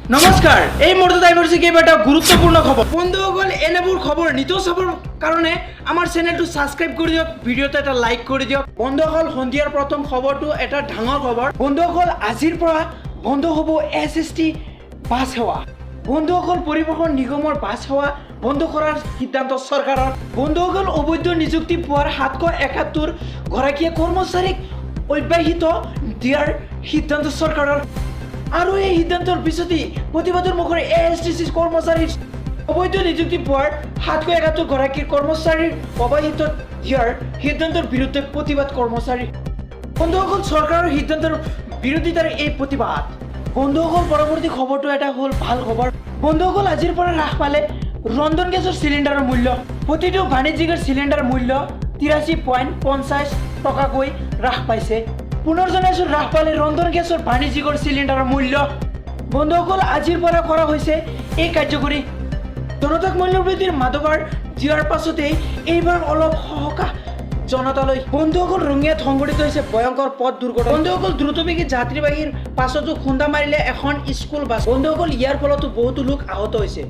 নমস্কাৰ এই মুহূৰ্তত আহিছে কেইবাটা গুৰুত্বপূৰ্ণ খবৰ বন্ধুসকল এনেবোৰ খবৰ নিতৌ চাবৰ কাৰণে আমাৰ চেনেলটো সাবস্ক্ৰাইব কৰি দিয়ক ভিডিঅ'টো এটা লাইক কৰি দিয়ক বন্ধুসকল সন্ধিয়াৰ প্ৰথম খবৰটো এটা ডাঙৰ খবৰ বন্ধুসকল আজিৰ পৰা বন্ধ হ'ব এছএছটি বাছ সেৱা বন্ধুসকল পৰিবহণ নিগমৰ বাছ সেৱা বন্ধ কৰাৰ সিদ্ধান্ত চৰকাৰৰ বন্ধুসকল অবৈধ নিযুক্তি পোৱাৰ 771 গৰাকীয়ে কৰ্মচাৰীক অব্যাহত দিয়াৰ সিদ্ধান্ত চৰকাৰৰ আৰু এই সিদ্ধান্তৰ পিছতেই প্ৰতিবাদৰ মুখৰ এএছটিচি কৰ্মচাৰীৰ অবৈধ নিযুক্তি পোৱাৰ 771 গৰাকীৰ কৰ্মচাৰীৰ অব্যাহত দিয়াৰ সিদ্ধান্তৰ বিৰুদ্ধে প্ৰতিবাদ কৰ্মচাৰী বন্ধুসকল চৰকাৰৰ সিদ্ধান্তৰ বিৰোধিতাৰ এই প্ৰতিবাদ বন্ধুসকল পৰৱৰ্তী খবৰটো এটা হ'ল ভাল খবৰ বন্ধুসকল আজিৰ পৰা হ্ৰাস পালে ৰন্ধন গেছৰ চিলিণ্ডাৰৰ মূল্য প্ৰতিটো বাণিজ্যিক চিলিণ্ডাৰ মূল্য 83.50 টকাকৈ হ্ৰাস পাইছে পুনৰ জনাইছো হ্ৰাস পালে ৰন্ধন গেছৰ বাণিজ্যিক চিলিণ্ডাৰৰ মূল্য বন্ধুসকল আজিৰ পৰা কৰা হৈছে এই কাৰ্যকৰী জনতাক মূল্য বৃদ্ধিৰ মাদবাৰ দিয়াৰ পাছতেই এইবাৰ অলপ সহকাহ জনতালৈ বন্ধুসকল ৰঙিয়াত সংঘটিত হৈছে ভয়ংকৰ পথ দুৰ্ঘটনা বন্ধুসকল দ্ৰুতবেগী যাত্ৰীবাহীৰ পাছতো খুন্দা মাৰিলে এখন স্কুল বাছ বন্ধুসকল ইয়াৰ ফলতো বহুতো লোক আহত হৈছে